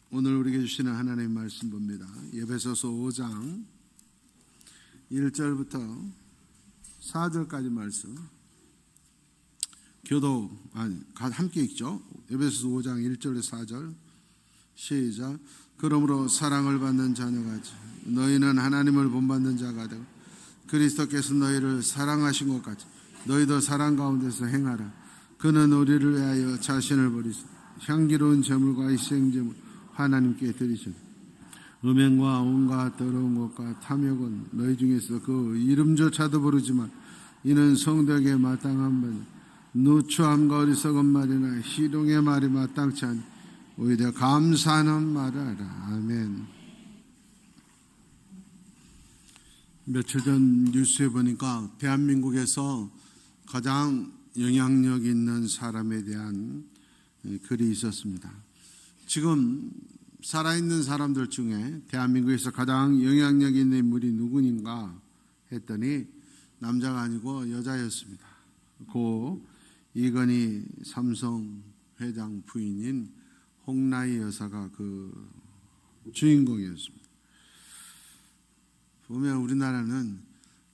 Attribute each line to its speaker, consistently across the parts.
Speaker 1: 오늘 우리에게 주시는 하나님의 말씀 봅니다. 에베소서 5장 1절부터 4절까지 말씀. 함께 읽죠. 에베소서 5장 1절에서 4절 시작. 그러므로 사랑을 받는 자녀같이 너희는 하나님을 본받는 자가 되고 그리스도께서 너희를 사랑하신 것 같이 너희도 사랑 가운데서 행하라. 그는 우리를 위하여 자신을 버리사 향기로운 제물과 희생제물 하나님께 드리시니 음행과 온갖 더러운 것과 탐욕은 너희 중에서 그 이름조차도 모르지만 이는 성도에게 마땅한 바니 누추함과 어리석은 말이나 희롱의 말이 마땅치 않니 오히려 감사하는 말을 하라. 아멘. 며칠 전 뉴스에 보니까 대한민국에서 가장 영향력 있는 사람에 대한 글이 있었습니다. 지금 살아있는 사람들 중에 대한민국에서 가장 영향력 있는 인물이 누구인가 했더니 남자가 아니고 여자였습니다. 고 이건희 삼성 회장 부인인 홍나희 여사가 그 주인공이었습니다. 보면 우리나라는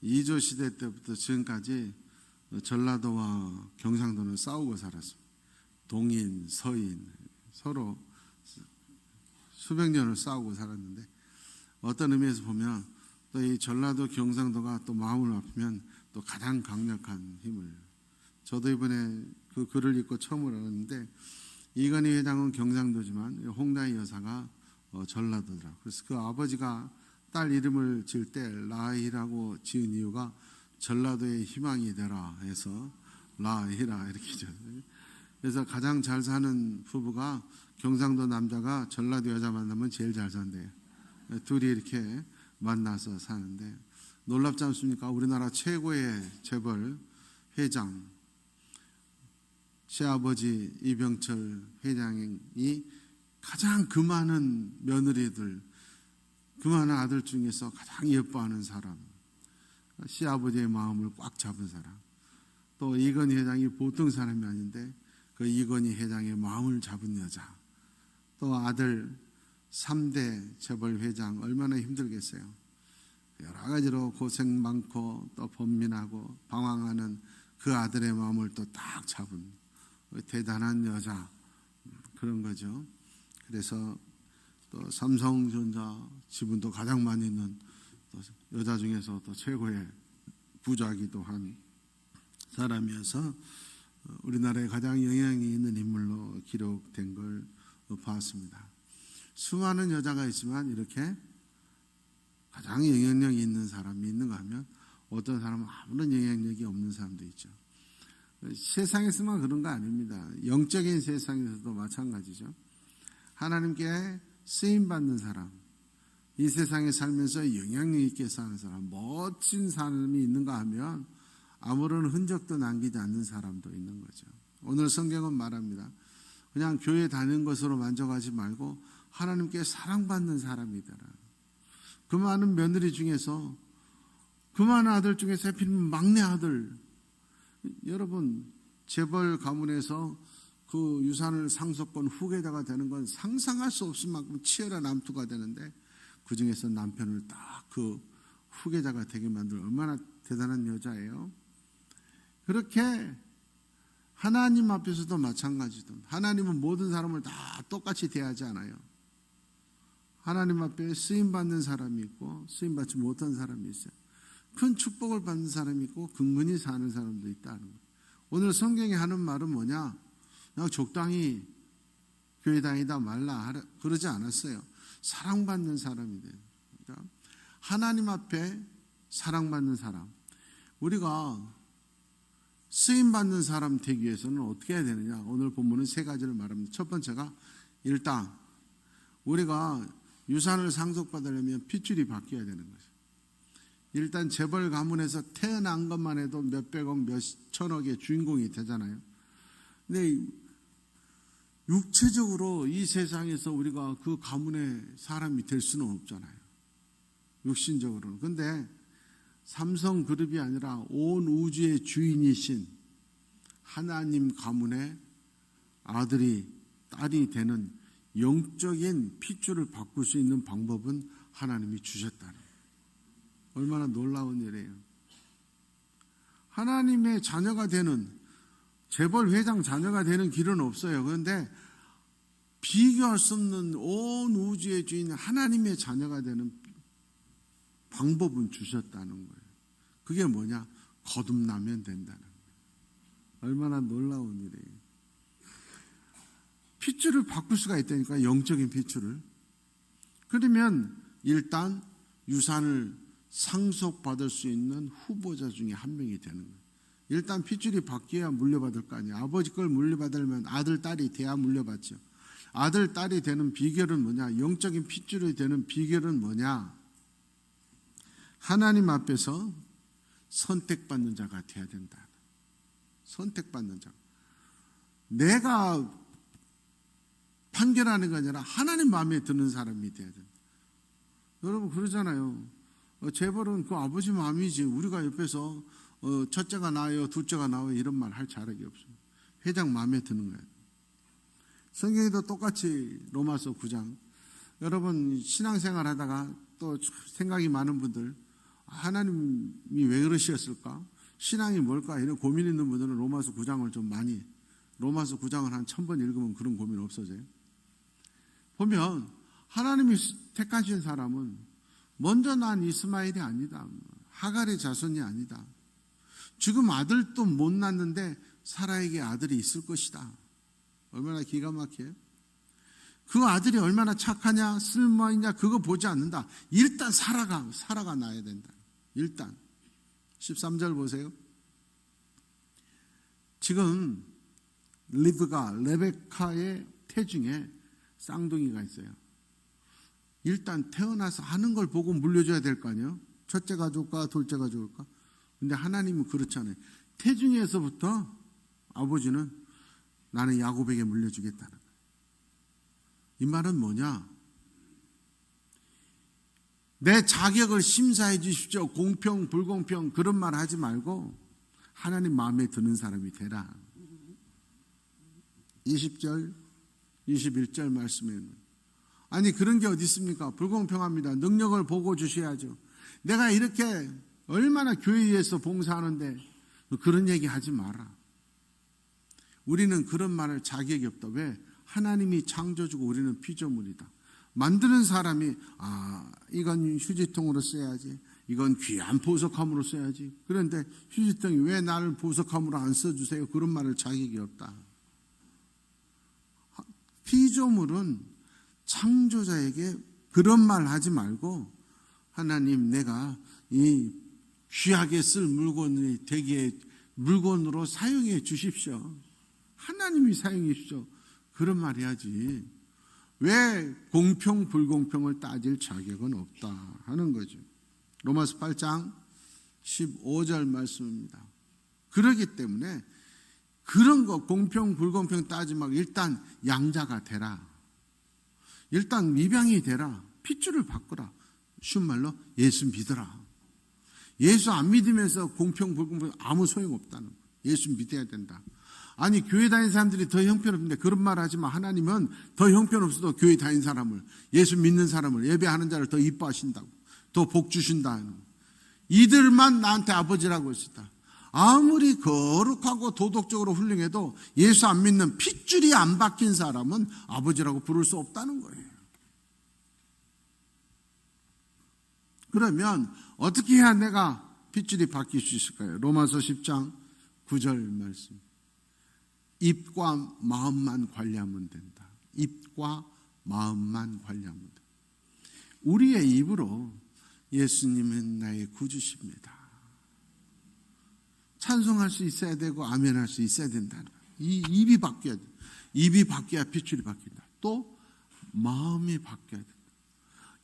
Speaker 1: 이조 시대 때부터 지금까지 전라도와 경상도는 싸우고 살았습니다. 동인, 서인 서로 수백 년을 싸우고 살았는데 어떤 의미에서 보면 또 이 전라도, 경상도가 또 마음을 아프면 또 가장 강력한 힘을. 저도 이번에 그 글을 읽고 처음으로 알았는데 이건희 회장은 경상도지만 홍나희 여사가 전라도더라. 그래서 그 아버지가 딸 이름을 지을 때 라희라고 지은 이유가 전라도의 희망이 되라 해서 라희라 이렇게 지었어요. 그래서 가장 잘 사는 부부가 경상도 남자가 전라도 여자 만나면 제일 잘 산대요. 둘이 이렇게 만나서 사는데 놀랍지 않습니까? 우리나라 최고의 재벌 회장 시아버지 이병철 회장이 가장 그 많은 며느리들, 그 많은 아들 중에서 가장 예뻐하는 사람, 시아버지의 마음을 꽉 잡은 사람. 또 이건희 회장이 보통 사람이 아닌데 그 이건희 회장의 마음을 잡은 여자. 또 아들 3대 재벌 회장 얼마나 힘들겠어요. 여러 가지로 고생 많고 또 번민하고 방황하는 그 아들의 마음을 또 딱 잡은 대단한 여자, 그런 거죠. 그래서 또 삼성전자 지분도 가장 많이 있는 또 여자 중에서 또 최고의 부자기도 한 사람이어서 우리나라에 가장 영향이 있는 인물로 기록된 걸 봤습니다. 수많은 여자가 있지만 이렇게 가장 영향력이 있는 사람이 있는가 하면 어떤 사람은 아무런 영향력이 없는 사람도 있죠. 세상에서만 그런 거 아닙니다. 영적인 세상에서도 마찬가지죠. 하나님께 쓰임받는 사람, 이 세상에 살면서 영향력 있게 사는 사람, 멋진 사람이 있는가 하면 아무런 흔적도 남기지 않는 사람도 있는 거죠. 오늘 성경은 말합니다. 그냥 교회 다니는 것으로 만족하지 말고 하나님께 사랑받는 사람이 되라. 그 많은 며느리 중에서, 그 많은 아들 중에서 하필이면 막내 아들, 여러분 재벌 가문에서 그 유산을 상속권 후계자가 되는 건 상상할 수 없을 만큼 치열한 남투가 되는데 그 중에서 남편을 딱 그 후계자가 되게 만들 얼마나 대단한 여자예요. 그렇게 하나님 앞에서도 마찬가지도 하나님은 모든 사람을 다 똑같이 대하지 않아요. 하나님 앞에 쓰임받는 사람이 있고 쓰임받지 못한 사람이 있어요. 큰 축복을 받는 사람이 있고 근근히 사는 사람도 있다는 거예요. 오늘 성경이 하는 말은 뭐냐? 그냥 적당히 교회 다니다 말라 그러지 않았어요. 사랑받는 사람이 돼요. 그러니까 하나님 앞에 사랑받는 사람. 우리가 쓰임받는 사람 되기 위해서는 어떻게 해야 되느냐? 오늘 본문은 세 가지를 말합니다. 첫 번째가 일단 우리가 유산을 상속받으려면 핏줄이 바뀌어야 되는 거죠. 일단 재벌 가문에서 태어난 것만 해도 몇백억, 몇천억의 주인공이 되잖아요. 근데 육체적으로 이 세상에서 우리가 그 가문의 사람이 될 수는 없잖아요. 육신적으로는. 근데 삼성그룹이 아니라 온 우주의 주인이신 하나님 가문의 아들이, 딸이 되는 영적인 핏줄을 바꿀 수 있는 방법은 하나님이 주셨다는 거예요. 얼마나 놀라운 일이에요. 하나님의 자녀가 되는, 재벌 회장 자녀가 되는 길은 없어요. 그런데 비교할 수 없는 온 우주의 주인 하나님의 자녀가 되는 방법은 주셨다는 거예요. 그게 뭐냐? 거듭나면 된다는 거예요. 얼마나 놀라운 일이에요. 핏줄을 바꿀 수가 있다니까, 영적인 핏줄을. 그러면 일단 유산을 상속받을 수 있는 후보자 중에 한 명이 되는 거예요. 일단 핏줄이 바뀌어야 물려받을 거 아니에요. 아버지 걸 물려받으려면 아들, 딸이 돼야 물려받죠. 아들, 딸이 되는 비결은 뭐냐? 영적인 핏줄이 되는 비결은 뭐냐? 하나님 앞에서 선택받는 자가 돼야 된다. 선택받는 자. 내가 판결하는 게 아니라 하나님 마음에 드는 사람이 돼야 된다. 여러분 그러잖아요. 재벌은 그 아버지 마음이지. 우리가 옆에서 첫째가 나아요, 둘째가 나아요 이런 말 할 자격이 없어요. 회장 마음에 드는 거예요. 성경에도 똑같이 로마서 9장. 여러분 신앙생활 하다가 또 생각이 많은 분들, 하나님이 왜 그러셨을까? 신앙이 뭘까? 이런 고민 있는 분들은 로마서 9장을 좀 많이, 로마서 9장을 한 1000번 읽으면 그런 고민 없어져요. 보면 하나님이 택하신 사람은 먼저 난 이스마엘이 아니다. 하갈의 자손이 아니다. 지금 아들도 못 낳는데 사라에게 아들이 있을 것이다. 얼마나 기가 막혀요? 그 아들이 얼마나 착하냐, 쓸모있냐 그거 보지 않는다. 일단 사라가 낳아야 된다. 일단 13절 보세요. 지금 레베카의 태중에 쌍둥이가 있어요. 일단 태어나서 하는 걸 보고 물려줘야 될 거 아니에요? 첫째가 좋을까 둘째가 좋을까? 근데 하나님은 그렇잖아요. 태중에서부터 아버지는 나는 야곱에게 물려주겠다는 거예요. 이 말은 뭐냐? 내 자격을 심사해 주십시오. 공평 불공평 그런 말 하지 말고 하나님 마음에 드는 사람이 되라. 20절 21절 말씀에는 아니 그런 게 어디 있습니까? 불공평합니다. 능력을 보고 주셔야죠. 내가 이렇게 얼마나 교회에서 봉사하는데 그런 얘기 하지 마라. 우리는 그런 말을 자격이 없다. 왜? 하나님이 창조주고 우리는 피조물이다. 만드는 사람이 이건 휴지통으로 써야지, 이건 귀한 보석함으로 써야지. 그런데 휴지통이 왜 나를 보석함으로 안 써주세요? 그런 말을 자격이 없다. 피조물은 창조자에게 그런 말 하지 말고 하나님 내가 이 귀하게 쓸 물건이 되게 물건으로 사용해 주십시오. 하나님이 사용해 주십시오. 그런 말 해야지. 왜 공평 불공평을 따질 자격은 없다 하는 거죠. 로마서 8장 15절 말씀입니다. 그렇기 때문에 그런 거 공평 불공평 따지 말고 일단 양자가 되라. 일단 미병이 되라. 핏줄을 바꾸라. 쉬운 말로 예수 믿어라. 예수 안 믿으면서 공평 불공평 아무 소용없다는 거예요. 예수 믿어야 된다. 아니 교회 다니는 사람들이 더 형편없는데 그런 말 하지 마. 하나님은 더 형편없어도 교회 다니는 사람을, 예수 믿는 사람을, 예배하는 자를 더 이뻐하신다고, 더 복 주신다는 거예요. 이들만 나한테 아버지라고 했었다. 아무리 거룩하고 도덕적으로 훌륭해도 예수 안 믿는 핏줄이 안 박힌 사람은 아버지라고 부를 수 없다는 거예요. 그러면 어떻게 해야 내가 핏줄이 바뀔 수 있을까요? 로마서 10장 9절 말씀. 입과 마음만 관리하면 된다. 입과 마음만 관리하면 된다. 우리의 입으로 예수님은 나의 구주십니다. 찬송할 수 있어야 되고 아멘할 수 있어야 된다는 거예요. 이 입이 바뀌어야 돼. 입이 바뀌어야 핏줄이 바뀐다. 또 마음이 바뀌어야 된다.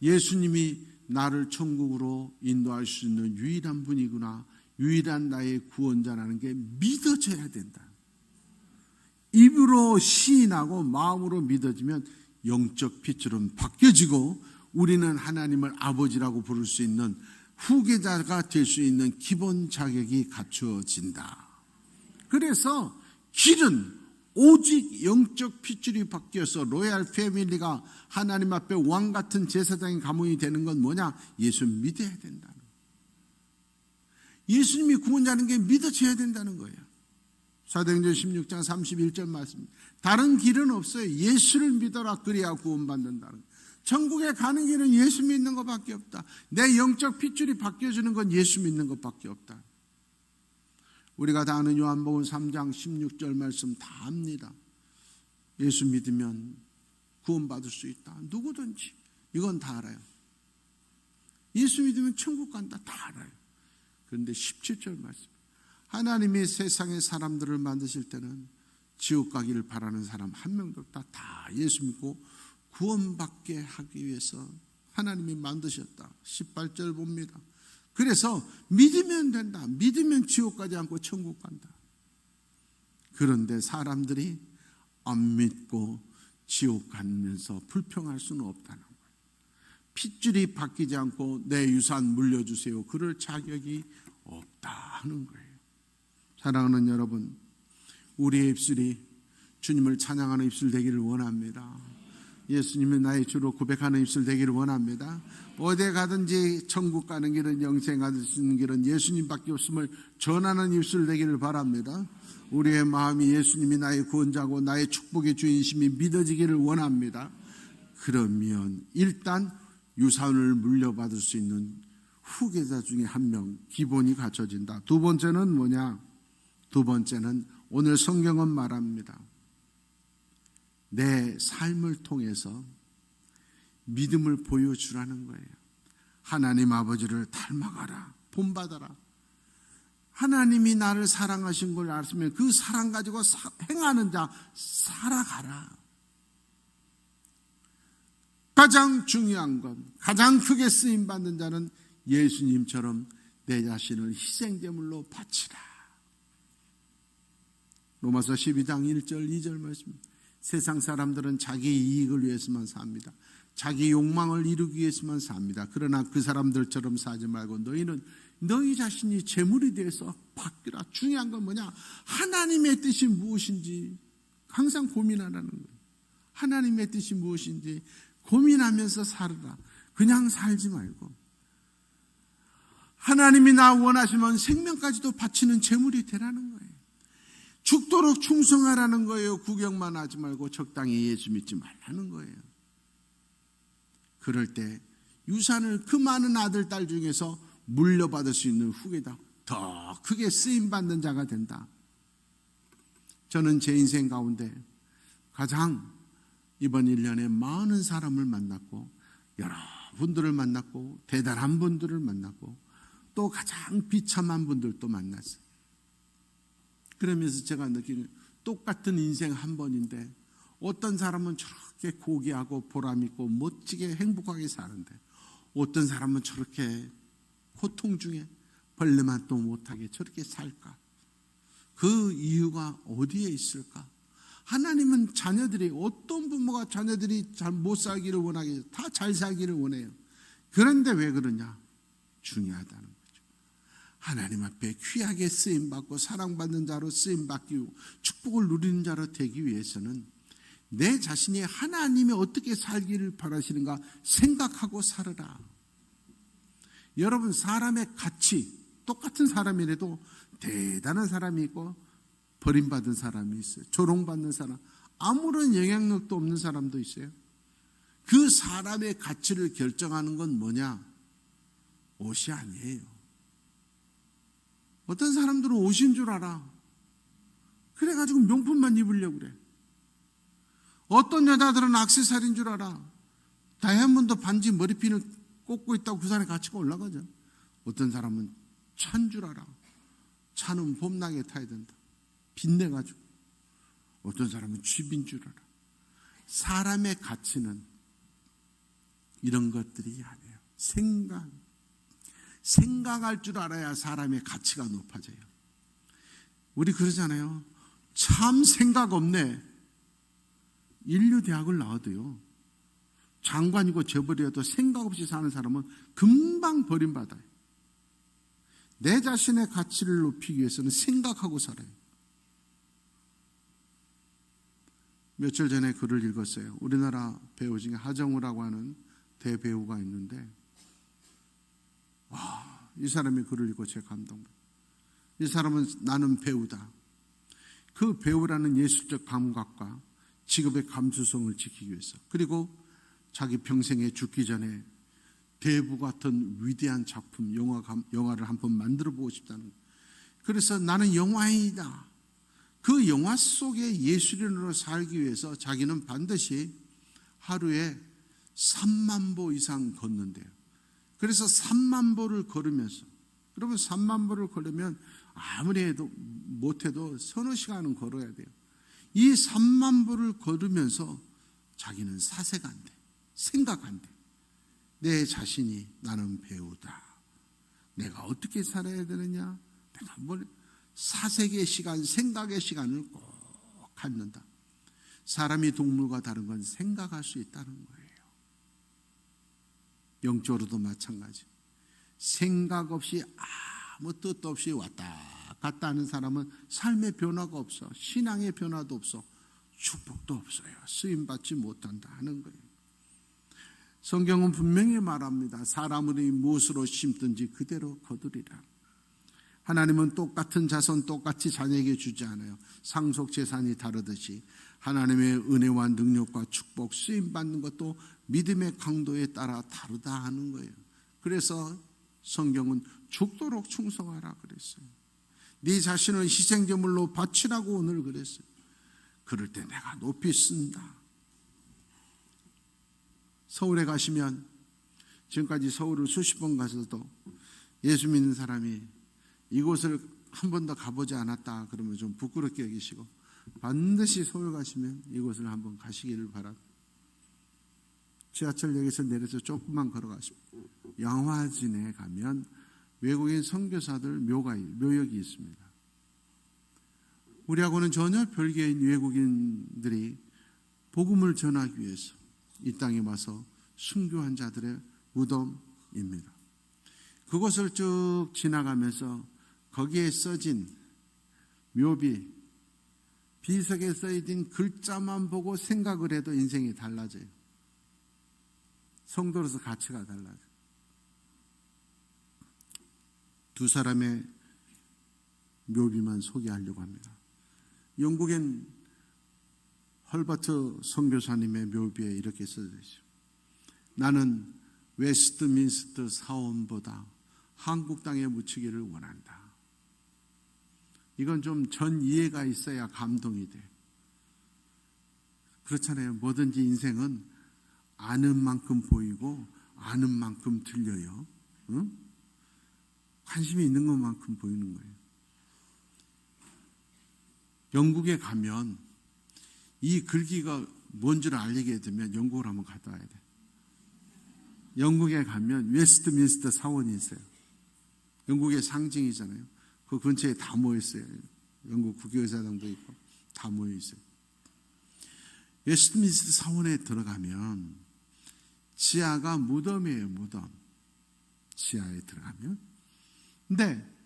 Speaker 1: 예수님이 나를 천국으로 인도할 수 있는 유일한 분이구나, 유일한 나의 구원자라는 게 믿어져야 된다. 입으로 시인하고 마음으로 믿어지면 영적 핏줄은 바뀌어지고 우리는 하나님을 아버지라고 부를 수 있는 후계자가 될 수 있는 기본 자격이 갖추어진다. 그래서 길은 오직 영적 핏줄이 바뀌어서 로얄 패밀리가 하나님 앞에 왕 같은 제사장의 가문이 되는 건 뭐냐? 예수 믿어야 된다는 거예요. 예수님이 구원자는 게 믿어져야 된다는 거예요. 사도행전 16장 31절 말씀. 다른 길은 없어요. 예수를 믿어라. 그래야 구원받는다는 거예요. 천국에 가는 길은 예수 믿는 것밖에 없다. 내 영적 핏줄이 바뀌어지는 건 예수 믿는 것밖에 없다. 우리가 다 아는 요한복음 3장 16절 말씀 다 압니다. 예수 믿으면 구원받을 수 있다. 누구든지 이건 다 알아요. 예수 믿으면 천국 간다. 다 알아요. 그런데 17절 말씀. 하나님이 세상의 사람들을 만드실 때는 지옥 가기를 바라는 사람 한 명도 없다. 다 예수 믿고 구원받게 하기 위해서 하나님이 만드셨다. 18절 봅니다. 그래서 믿으면 된다. 믿으면 지옥 가지 않고 천국 간다. 그런데 사람들이 안 믿고 지옥 가면서 불평할 수는 없다는 거예요. 핏줄이 바뀌지 않고 내 유산 물려주세요. 그럴 자격이 없다는 거예요. 사랑하는 여러분, 우리의 입술이 주님을 찬양하는 입술 되기를 원합니다. 예수님은 나의 주로 고백하는 입술 되기를 원합니다. 어디에 가든지 천국 가는 길은, 영생 가는 길은 예수님밖에 없음을 전하는 입술 되기를 바랍니다. 우리의 마음이 예수님이 나의 구원자고 나의 축복의 주인심이 믿어지기를 원합니다. 그러면 일단 유산을 물려받을 수 있는 후계자 중에 한 명 기본이 갖춰진다. 두 번째는 뭐냐? 두 번째는 오늘 성경은 말합니다. 내 삶을 통해서 믿음을 보여주라는 거예요. 하나님 아버지를 닮아가라. 본받아라. 하나님이 나를 사랑하신 걸 알았으면 그 사랑 가지고 행하는 자 살아가라. 가장 중요한 건, 가장 크게 쓰임받는 자는 예수님처럼 내 자신을 희생제물로 바치라. 로마서 12장 1절 2절 말씀. 세상 사람들은 자기 이익을 위해서만 삽니다. 자기 욕망을 이루기 위해서만 삽니다. 그러나 그 사람들처럼 사지 말고 너희는 너희 자신이 제물이 되어서 바뀌라. 중요한 건 뭐냐? 하나님의 뜻이 무엇인지 항상 고민하라는 거예요. 하나님의 뜻이 무엇인지 고민하면서 살아라. 그냥 살지 말고 하나님이 나 원하시면 생명까지도 바치는 제물이 되라는 거예요. 죽도록 충성하라는 거예요. 구경만 하지 말고 적당히 예수 믿지 말라는 거예요. 그럴 때 유산을 그 많은 아들, 딸 중에서 물려받을 수 있는 후계자, 더 크게 쓰임받는 자가 된다. 저는 제 인생 가운데 가장 이번 1년에 많은 사람을 만났고 여러분들을 만났고 대단한 분들을 만났고 또 가장 비참한 분들도 만났어요. 그러면서 제가 느끼는 똑같은 인생 한 번인데 어떤 사람은 저렇게 고귀하고 보람있고 멋지게 행복하게 사는데 어떤 사람은 저렇게 고통 중에 벌레만도 못하게 저렇게 살까? 그 이유가 어디에 있을까? 하나님은 자녀들이 어떤 부모가 자녀들이 잘 못 살기를 원하겠어요. 다 잘 살기를 원해요. 그런데 왜 그러냐? 중요하다는 거죠. 하나님 앞에 귀하게 쓰임받고 사랑받는 자로 쓰임받기 축복을 누리는 자로 되기 위해서는 내 자신이 하나님이 어떻게 살기를 바라시는가 생각하고 살아라. 여러분, 사람의 가치, 똑같은 사람이라도 대단한 사람이 있고 버림받은 사람이 있어요. 조롱받는 사람, 아무런 영향력도 없는 사람도 있어요. 그 사람의 가치를 결정하는 건 뭐냐? 옷이 아니에요. 어떤 사람들은 옷인 줄 알아. 그래가지고 명품만 입으려고 그래. 어떤 여자들은 액세서리인 줄 알아. 다이아몬드 반지 머리핀을 꽂고 있다고 그 사람이 가치가 올라가죠. 어떤 사람은 차인 줄 알아. 차는 봄나게 타야 된다. 빛내가지고. 어떤 사람은 집인 줄 알아. 사람의 가치는 이런 것들이 아니에요. 생각할 줄 알아야 사람의 가치가 높아져요. 우리 그러잖아요. 참 생각 없네. 인류대학을 나와도요. 장관이고 재벌이어도 생각 없이 사는 사람은 금방 버림받아요. 내 자신의 가치를 높이기 위해서는 생각하고 살아요. 며칠 전에 글을 읽었어요. 우리나라 배우 중에 하정우라고 하는 대배우가 있는데 이 사람이 글을 읽고 제가 감동받았어요. 이 사람은 나는 배우다. 그 배우라는 예술적 감각과 직업의 감수성을 지키기 위해서, 그리고 자기 평생에 죽기 전에 대부 같은 위대한 작품, 영화를 한번 만들어 보고 싶다는 거예요. 그래서 나는 영화인이다. 그 영화 속의 예술인으로 살기 위해서 자기는 반드시 하루에 3만 보 이상 걷는데요. 그래서 3만 보를 걸으면서, 여러분 3만 보를 걸으면 아무리 해도 못해도 서너 시간은 걸어야 돼요. 이 3만 보를 걸으면서 자기는 사색한대, 생각한대. 내 자신이 나는 배우다. 내가 어떻게 살아야 되느냐? 내가 사색의 시간, 생각의 시간을 꼭 갖는다. 사람이 동물과 다른 건 생각할 수 있다는 거예요. 영적으로도 마찬가지. 생각 없이 아무 뜻도 없이 왔다 갔다 하는 사람은 삶의 변화가 없어. 신앙의 변화도 없어. 축복도 없어요. 쓰임받지 못한다 하는 거예요. 성경은 분명히 말합니다. 사람이 무엇으로 심든지 그대로 거두리라. 하나님은 똑같은 자손 똑같이 자녀에게 주지 않아요. 상속 재산이 다르듯이 하나님의 은혜와 능력과 축복, 쓰임받는 것도 믿음의 강도에 따라 다르다 하는 거예요. 그래서 성경은 죽도록 충성하라 그랬어요. 네 자신을 희생제물로 바치라고 오늘 그랬어요. 그럴 때 내가 높이 쓴다. 서울에 가시면, 지금까지 서울을 수십 번 가서도 예수 믿는 사람이 이곳을 한 번도 가보지 않았다 그러면 좀 부끄럽게 여기시고, 반드시 서울 가시면 이곳을 한번 가시기를 바랍니다. 지하철역에서 내려서 조금만 걸어가시면 양화진에 가면 외국인 선교사들 묘역이 있습니다. 우리하고는 전혀 별개인 외국인들이 복음을 전하기 위해서 이 땅에 와서 순교한 자들의 무덤입니다. 그곳을 쭉 지나가면서 거기에 써진 묘비, 비석에 써진 글자만 보고 생각을 해도 인생이 달라져요. 성도로서 가치가 달라져요. 두 사람의 묘비만 소개하려고 합니다. 영국엔 헐버트 선교사님의 묘비에 이렇게 써져 있어요. 나는 웨스트민스터 사원보다 한국 땅에 묻히기를 원한다. 이건 좀 전 이해가 있어야 감동이 돼. 그렇잖아요. 뭐든지 인생은 아는 만큼 보이고 아는 만큼 들려요. 응? 관심이 있는 것만큼 보이는 거예요. 영국에 가면 이 글귀가 뭔지를 알게 되면 영국을 한번 갔다 와야 돼. 영국에 가면 웨스트민스터 사원이 있어요. 영국의 상징이잖아요. 그 근처에 다 모여 있어요. 영국 국회의사당도 있고 다 모여 있어요. 웨스트민스터 사원에 들어가면 지하가 무덤이에요. 무덤. 지하에 들어가면. 근데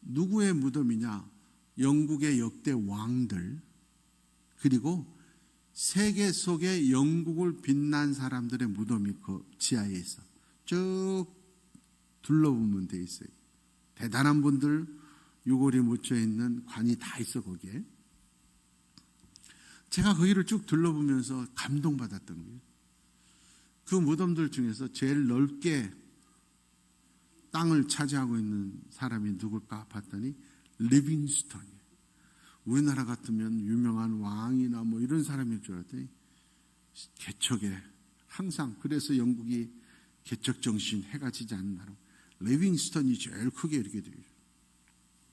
Speaker 1: 누구의 무덤이냐? 영국의 역대 왕들, 그리고 세계 속에 영국을 빛난 사람들의 무덤이 그 지하에 있어. 쭉 둘러보면 돼 있어요. 대단한 분들 유골이 묻혀있는 관이 다 있어 거기에. 제가 거기를 쭉 둘러보면서 감동받았던 거예요. 그 무덤들 중에서 제일 넓게 땅을 차지하고 있는 사람이 누굴까 봤더니 리빙스턴이에요. 우리나라 같으면 유명한 왕이나 뭐 이런 사람일 줄 알았더니 개척에 항상, 그래서 영국이 개척 정신 해가 지지 않는 나라, 리빙스턴이 제일 크게 이렇게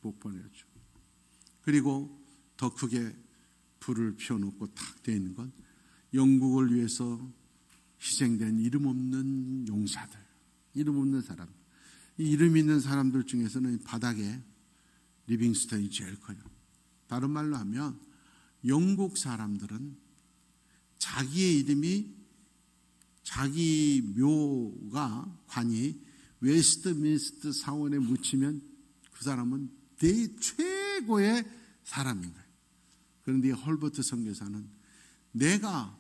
Speaker 1: 복번했죠. 그리고 더 크게 불을 피워놓고 탁 되어 있는 건 영국을 위해서 희생된 이름 없는 용사들, 이름 없는 사람. 이 이름 있는 사람들 중에서는 바닥에 리빙스턴이 제일 커요. 다른 말로 하면 영국 사람들은 자기의 이름이, 자기 묘가, 관이 웨스트민스터 사원에 묻히면 그 사람은 최고의 사람인 거예요. 그런데 헐버트 선교사는 내가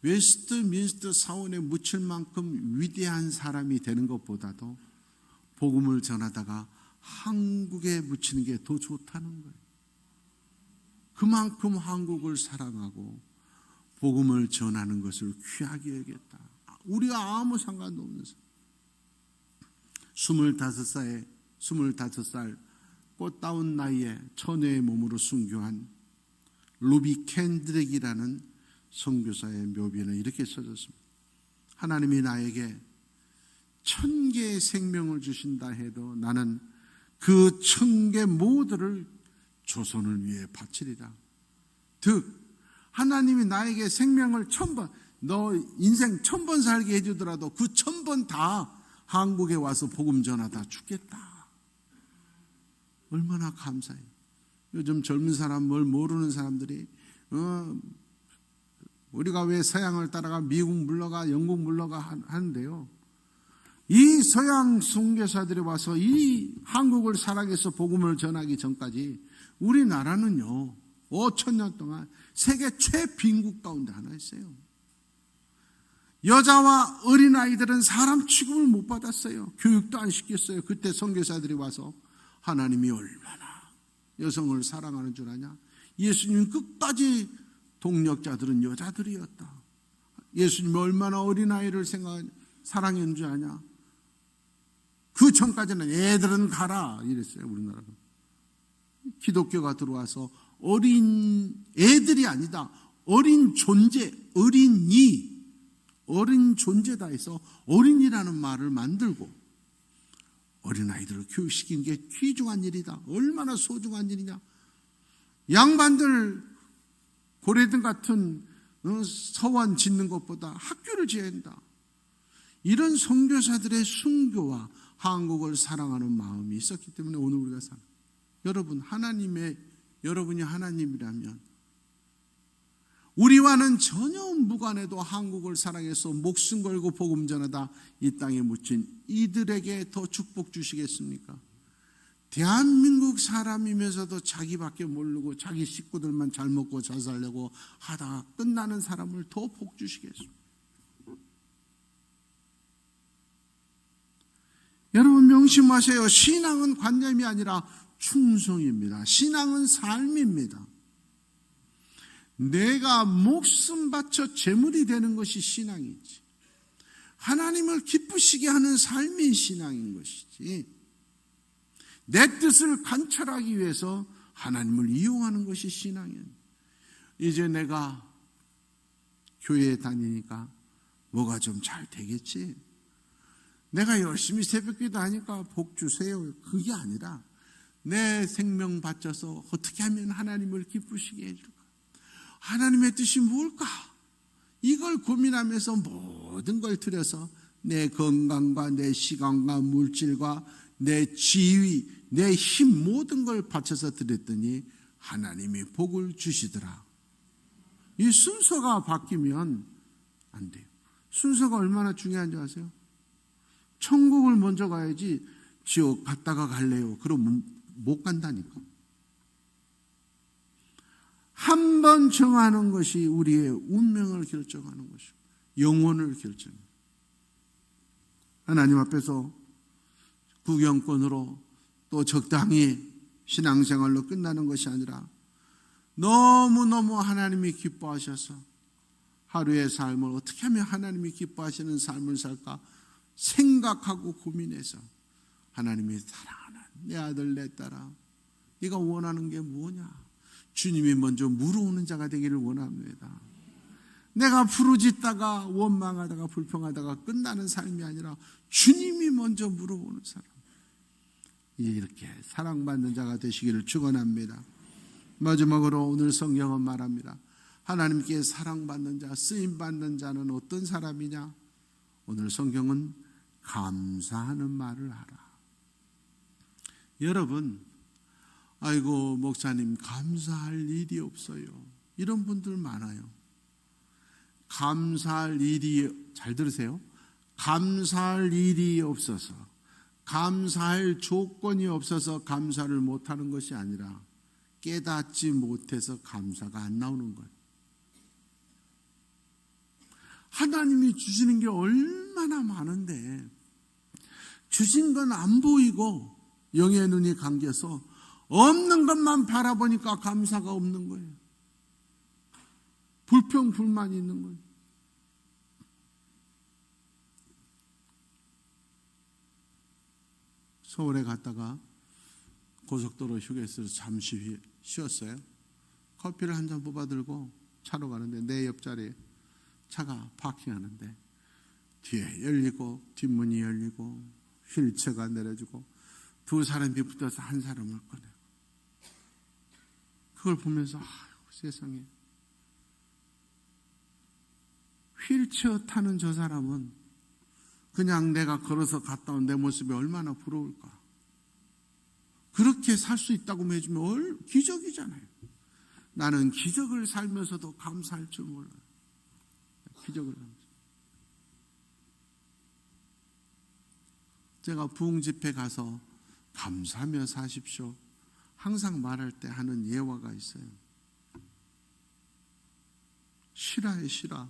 Speaker 1: 웨스트민스터 사원에 묻힐 만큼 위대한 사람이 되는 것보다도 복음을 전하다가 한국에 묻히는 게 더 좋다는 거예요. 그만큼 한국을 사랑하고 복음을 전하는 것을 귀하게 여겼다. 우리가 아무 상관도 없는 사람. 25살 꽃다운 나이에 처녀의 몸으로 순교한 루비 캔드렉이라는 선교사의 묘비는 이렇게 써졌습니다. 하나님이 나에게 1000개의 생명을 주신다 해도 나는 그 1000개 모두를 조선을 위해 바치리라. 즉 하나님이 나에게 생명을 1000번, 너 인생 1000번 살게 해주더라도 그 1000번 다 한국에 와서 복음 전하다 죽겠다. 얼마나 감사해요. 요즘 젊은 사람, 뭘 모르는 사람들이 우리가 왜 서양을 따라가 미국 물러가 영국 물러가 하는데요. 이 서양 선교사들이 와서 이 한국을 사랑해서 복음을 전하기 전까지 우리나라는요 5,000년 동안 세계 최빈국 가운데 하나였어요. 여자와 어린아이들은 사람 취급을 못 받았어요. 교육도 안 시켰어요. 그때 선교사들이 와서 하나님이 얼마나 여성을 사랑하는 줄 아냐. 예수님 끝까지 동력자들은 여자들이었다. 예수님이 얼마나 어린아이를 사랑했는 줄 아냐. 그 전까지는 애들은 가라 이랬어요. 우리나라가. 기독교가 들어와서 어린 애들이 아니다. 어린 존재, 어린 존재다 해서 어린이라는 말을 만들고 어린아이들을 교육시키는 게 귀중한 일이다. 얼마나 소중한 일이냐. 양반들 고래등 같은 서원 짓는 것보다 학교를 지어야 한다. 이런 선교사들의 순교와 한국을 사랑하는 마음이 있었기 때문에 오늘 우리가 여러분이 하나님이라면 우리와는 전혀 무관해도 한국을 사랑해서 목숨 걸고 복음 전하다 이 땅에 묻힌 이들에게 더 축복 주시겠습니까? 대한민국 사람이면서도 자기밖에 모르고 자기 식구들만 잘 먹고 잘 살려고 하다가 끝나는 사람을 더 복 주시겠습니까? 여러분 명심하세요. 신앙은 관념이 아니라 충성입니다. 신앙은 삶입니다. 내가 목숨 바쳐 제물이 되는 것이 신앙이지. 하나님을 기쁘시게 하는 삶이 신앙인 것이지. 내 뜻을 관철하기 위해서 하나님을 이용하는 것이 신앙이에요. 이제 내가 교회에 다니니까 뭐가 좀 잘 되겠지. 내가 열심히 새벽기도 하니까 복 주세요. 그게 아니라 내 생명 바쳐서 어떻게 하면 하나님을 기쁘시게 해줄까? 하나님의 뜻이 뭘까? 이걸 고민하면서 모든 걸 들여서 내 건강과 내 시간과 물질과 내 지위, 내 힘 모든 걸 바쳐서 드렸더니 하나님이 복을 주시더라. 이 순서가 바뀌면 안 돼요. 순서가 얼마나 중요한지 아세요? 천국을 먼저 가야지 지옥 갔다가 갈래요. 그러면 못 간다니까. 한 번 정하는 것이 우리의 운명을 결정하는 것이고 영혼을 결정합니다. 하나님 앞에서 구경꾼으로 또 적당히 신앙생활로 끝나는 것이 아니라 너무너무 하나님이 기뻐하셔서 하루의 삶을 어떻게 하면 하나님이 기뻐하시는 삶을 살까 생각하고 고민해서 하나님이 사랑하는 내 아들 내 딸아 네가 원하는 게 뭐냐. 주님이 먼저 물어오는 자가 되기를 원합니다. 내가 부르짖다가 원망하다가 불평하다가 끝나는 삶이 아니라 주님이 먼저 물어보는 사람. 이렇게 사랑받는 자가 되시기를 축원합니다. 마지막으로 오늘 성경은 말합니다. 하나님께 사랑받는 자, 쓰임받는 자는 어떤 사람이냐? 오늘 성경은 감사하는 말을 하라. 여러분, 아이고 목사님 감사할 일이 없어요. 이런 분들 많아요. 감사할 일이, 잘 들으세요. 감사할 일이 없어서, 감사할 조건이 없어서 감사를 못하는 것이 아니라 깨닫지 못해서 감사가 안 나오는 거예요. 하나님이 주시는 게 얼마나 많은데 주신 건 안 보이고 영의 눈이 감겨서 없는 것만 바라보니까 감사가 없는 거예요. 불평불만이 있는 거예요. 서울에 갔다가 고속도로 휴게소에서 잠시 쉬었어요. 커피를 한 잔 뽑아 들고 차로 가는데 내 옆자리에 차가 파킹하는데 뒤에 열리고 뒷문이 열리고 휠체어가 내려주고 두 사람이 붙어서 한 사람을 꺼내고 그걸 보면서 아이고 세상에 휠체어 타는 저 사람은 그냥 내가 걸어서 갔다 온 내 모습이 얼마나 부러울까. 그렇게 살 수 있다고 해주면 기적이잖아요. 나는 기적을 살면서도 감사할 줄 몰라요. 기적을 감사. 제가 부흥 집회 가서 감사하며 사십시오. 항상 말할 때 하는 예화가 있어요. 실화에 실화.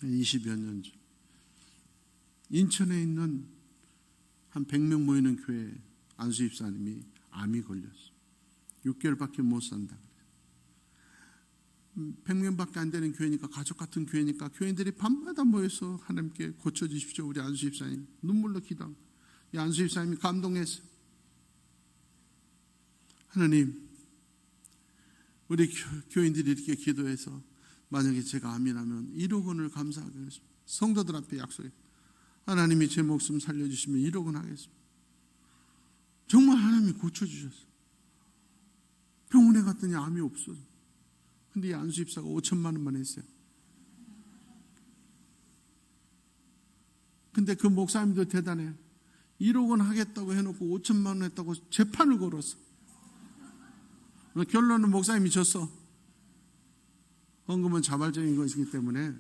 Speaker 1: 20여 년 전. 인천에 있는 한 100명 모이는 교회 안수 집사님이 암이 걸렸어요. 6개월밖에 못 산다. 100명밖에 안 되는 교회니까 가족 같은 교회니까 교인들이 밤마다 모여서 하나님께 고쳐주십시오. 우리 안수 집사님 눈물로 기도하고 이 안수 집사님이 감동했어요. 하나님 우리 교인들이 이렇게 기도해서 만약에 제가 암이 나면 1억 원을 감사하겠습니다. 성도들 앞에 약속해 하나님이 제 목숨 살려주시면 1억 원 하겠습니다. 정말 하나님이 고쳐주셨어요. 병원에 갔더니 암이 없어요. 근데 이 안수 집사가 5천만 원만 했어요. 근데 그 목사님도 대단해요. 1억 원 하겠다고 해놓고 5천만 원 했다고 재판을 걸었어. 결론은 목사님이 졌어. 헌금은 자발적인 것이기 때문에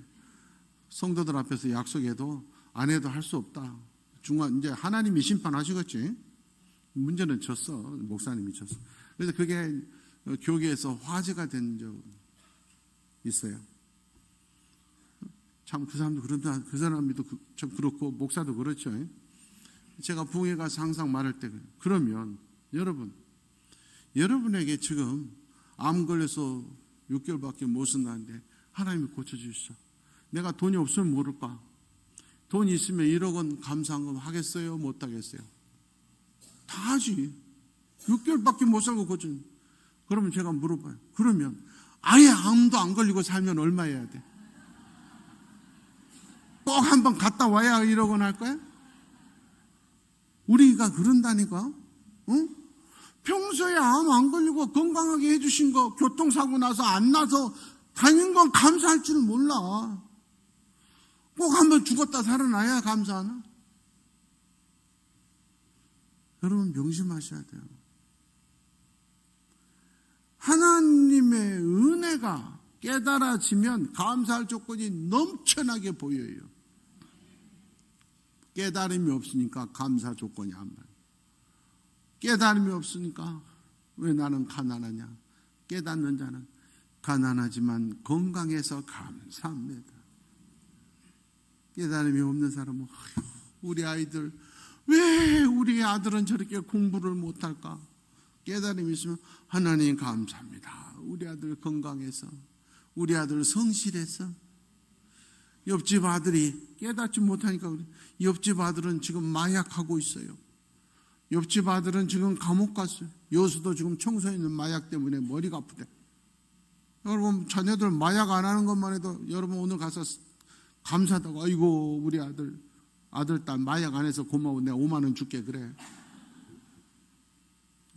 Speaker 1: 성도들 앞에서 약속해도 안 해도 할 수 없다. 이제 하나님이 심판하시겠지. 문제는 졌어. 목사님이 졌어. 그래서 그게 교계에서 화제가 된 적 있어요. 참 그 사람도 그런다. 그 사람도 좀 그렇고 목사도 그렇죠. 제가 부흥회 가서 항상 말할 때 그러면 여러분에게 지금 암 걸려서 6개월밖에 못 쓴다는데 하나님이 고쳐주시죠. 내가 돈이 없으면 모를까? 돈이 있으면 1억 원 감사한금 하겠어요? 못 하겠어요? 다 하지. 6개월밖에 못 살고 고쳐. 그러면 제가 물어봐요. 그러면 아예 암도 안 걸리고 살면 얼마 해야 돼? 꼭 한번 갔다 와야 1억 원 할 거야? 우리가 그런다니까. 응? 평소에 암 안 걸리고 건강하게 해주신 거 교통사고 나서 안 나서 다닌 건 감사할 줄 몰라. 꼭 한번 죽었다 살아나야 감사하나? 여러분 명심하셔야 돼요. 하나님의 은혜가 깨달아지면 감사할 조건이 넘쳐나게 보여요. 깨달음이 없으니까 감사 조건이 안 봐요. 깨달음이 없으니까 왜 나는 가난하냐? 깨닫는 자는 가난하지만 건강해서 감사합니다. 깨달음이 없는 사람은 우리 아이들 왜 우리 아들은 저렇게 공부를 못할까? 깨달음이 있으면 하나님 감사합니다. 우리 아들 건강해서 우리 아들 성실해서. 옆집 아들이 깨닫지 못하니까 옆집 아들은 지금 마약하고 있어요. 옆집 아들은 지금 감옥 갔어요. 여수도 지금 청소에 있는 마약 때문에 머리가 아프대. 여러분 자녀들 마약 안 하는 것만 해도 여러분 오늘 가서 감사하다고 아이고 우리 아들 딸 마약 안 해서 고마워 내가 5만 원 줄게 그래.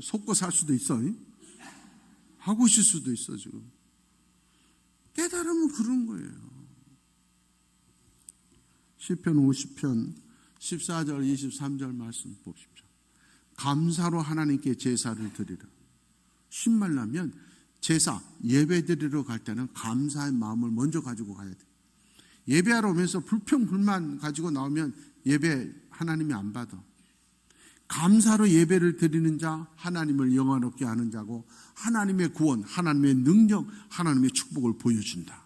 Speaker 1: 속고 살 수도 있어. 하고 있을 수도 있어 지금. 깨달으면 그런 거예요. 시편 50편 14절 23절 말씀 보십시오. 감사로 하나님께 제사를 드리라. 신말나면 제사 예배 드리러 갈 때는 감사의 마음을 먼저 가지고 가야 돼. 예배하러 오면서 불평불만 가지고 나오면 예배 하나님이 안 받아. 감사로 예배를 드리는 자 하나님을 영화롭게 하는 자고 하나님의 구원, 하나님의 능력, 하나님의 축복을 보여준다.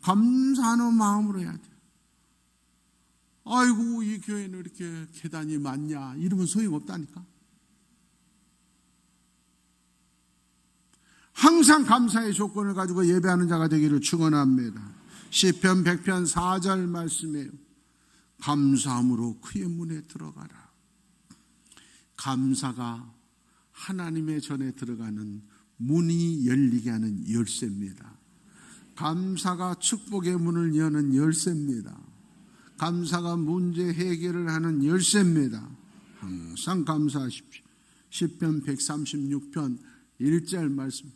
Speaker 1: 감사하는 마음으로 해야 돼. 아이고, 이 교회는 이렇게 계단이 많냐 이러면 소용없다니까. 항상 감사의 조건을 가지고 예배하는 자가 되기를 축원합니다. 시편 100편 4절 말씀이에요. 감사함으로 그의 문에 들어가라. 감사가 하나님의 전에 들어가는 문이 열리게 하는 열쇠입니다. 감사가 축복의 문을 여는 열쇠입니다. 감사가 문제 해결을 하는 열쇠입니다. 항상 감사하십시오. 시편 136편 1절 말씀.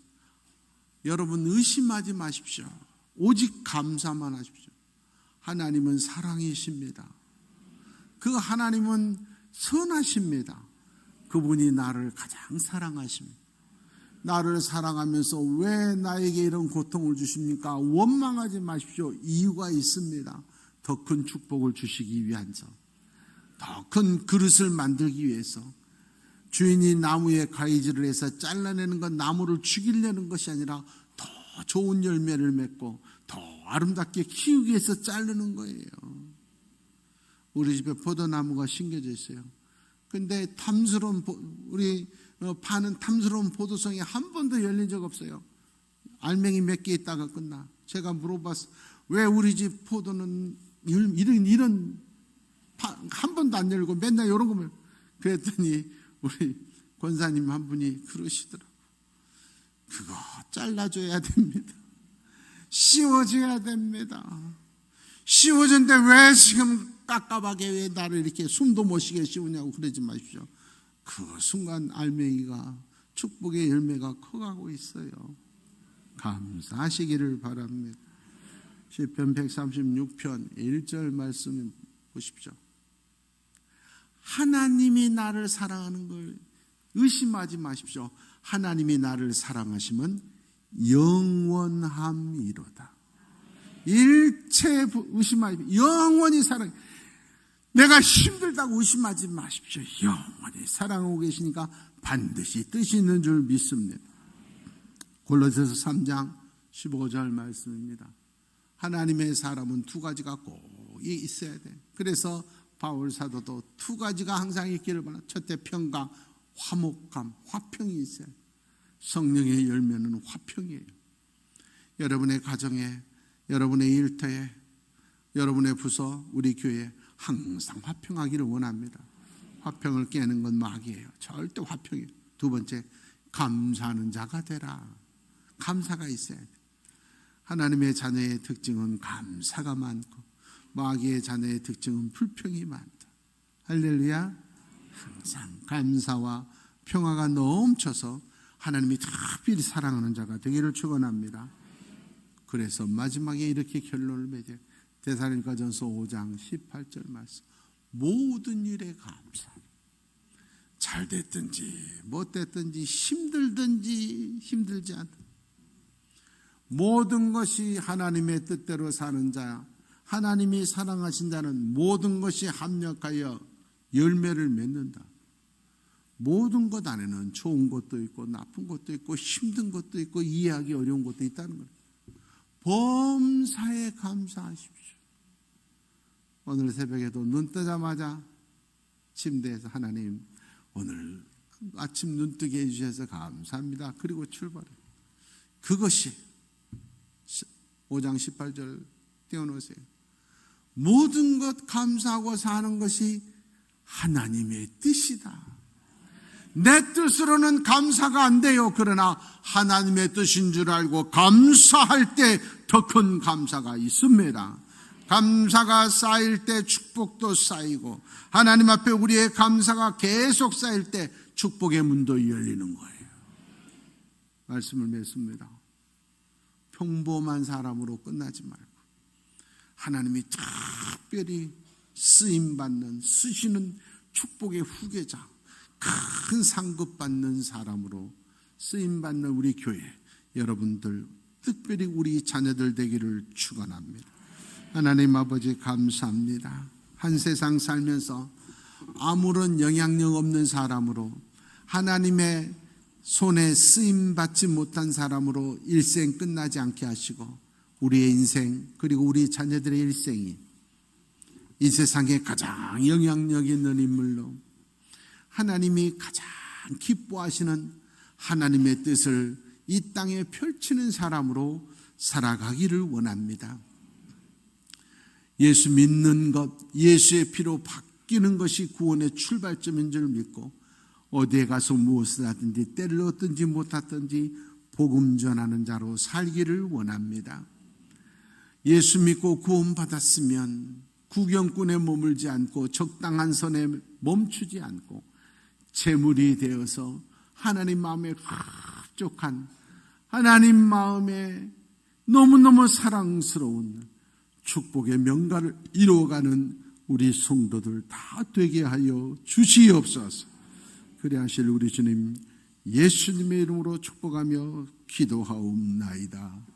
Speaker 1: 여러분 의심하지 마십시오. 오직 감사만 하십시오. 하나님은 사랑이십니다. 그 하나님은 선하십니다. 그분이 나를 가장 사랑하십니다. 나를 사랑하면서 왜 나에게 이런 고통을 주십니까? 원망하지 마십시오. 이유가 있습니다. 더 큰 축복을 주시기 위해서, 더 큰 그릇을 만들기 위해서. 주인이 나무에 가위질을 해서 잘라내는 건 나무를 죽이려는 것이 아니라 더 좋은 열매를 맺고 더 아름답게 키우기 위해서 자르는 거예요. 우리 집에 포도나무가 심겨져 있어요. 근데 탐스러운 우리 파는 탐스러운 포도송이 한 번도 열린 적 없어요. 알맹이 몇 개 있다가 끝나. 제가 물어봤어. 왜 우리 집 포도는 이런 한 번도 안 열고 맨날 이런 거면. 그랬더니 우리 권사님 한 분이 그러시더라고. 그거 잘라줘야 됩니다. 씌워줘야 됩니다. 씌워준데 왜 지금 깝깝하게 왜 나를 이렇게 숨도 못 쉬게 씌우냐고 그러지 마십시오. 그 순간 알맹이가 축복의 열매가 커가고 있어요. 감사하시기를 바랍니다. 시편 136편 1절 말씀 보십시오. 하나님이 나를 사랑하는 걸 의심하지 마십시오. 하나님이 나를 사랑하시면 영원함이로다. 일체 의심하지, 영원히 사랑해. 내가 힘들다고 의심하지 마십시오. 영원히 사랑하고 계시니까 반드시 뜻이 있는 줄 믿습니다. 골로새서 3장 15절 말씀입니다. 하나님의 사람은 두 가지가 꼭 있어야 돼. 그래서 바울 사도도 두 가지가 항상 있기를 바라. 첫째 평강, 화목감, 화평이 있어요. 성령의 열매는 화평이에요. 여러분의 가정에, 여러분의 일터에, 여러분의 부서, 우리 교회에 항상 화평하기를 원합니다. 화평을 깨는 건 마귀예요. 절대 화평이에요. 두 번째, 감사하는 자가 되라. 감사가 있어야 돼. 하나님의 자녀의 특징은 감사가 많고 마귀의 자녀의 특징은 불평이 많다. 할렐루야. 항상 감사와 평화가 넘쳐서 하나님이 특별히 사랑하는 자가 되기를 축원합니다. 그래서 마지막에 이렇게 결론을 맺어요. 데살로니가전서 5장 18절 말씀. 모든 일에 감사. 잘 됐든지 못 됐든지 힘들든지 힘들지 않든 모든 것이 하나님의 뜻대로 사는 자, 하나님이 사랑하신 자는 모든 것이 합력하여 열매를 맺는다. 모든 것 안에는 좋은 것도 있고 나쁜 것도 있고 힘든 것도 있고 이해하기 어려운 것도 있다는 거예요. 범사에 감사하십시오. 오늘 새벽에도 눈 뜨자마자 침대에서 하나님 오늘 아침 눈 뜨게 해주셔서 감사합니다. 그리고 출발해요. 그것이 5장 18절 띄워놓으세요. 모든 것 감사하고 사는 것이 하나님의 뜻이다. 내 뜻으로는 감사가 안 돼요. 그러나 하나님의 뜻인 줄 알고 감사할 때 더 큰 감사가 있습니다. 감사가 쌓일 때 축복도 쌓이고 하나님 앞에 우리의 감사가 계속 쌓일 때 축복의 문도 열리는 거예요. 말씀을 맺습니다. 평범한 사람으로 끝나지 말고 하나님이 특별히 쓰임받는 쓰시는 축복의 후계자, 큰 상급 받는 사람으로 쓰임받는 우리 교회 여러분들, 특별히 우리 자녀들 되기를 축원합니다. 하나님 아버지 감사합니다. 한 세상 살면서 아무런 영향력 없는 사람으로 하나님의 손에 쓰임받지 못한 사람으로 일생 끝나지 않게 하시고 우리의 인생 그리고 우리 자녀들의 일생이 이 세상에 가장 영향력 있는 인물로 하나님이 가장 기뻐하시는 하나님의 뜻을 이 땅에 펼치는 사람으로 살아가기를 원합니다. 예수 믿는 것, 예수의 피로 바뀌는 것이 구원의 출발점인 줄 믿고 어디에 가서 무엇을 하든지 때를 얻든지 못하든지 복음 전하는 자로 살기를 원합니다. 예수 믿고 구원받았으면 구경꾼에 머물지 않고 적당한 선에 멈추지 않고 제물이 되어서 하나님 마음에 흡족한, 하나님 마음에 너무너무 사랑스러운 축복의 명가를 이루어가는 우리 성도들 다 되게 하여 주시옵소서. 그래 하실 우리 주님 예수님의 이름으로 축복하며 기도하옵나이다.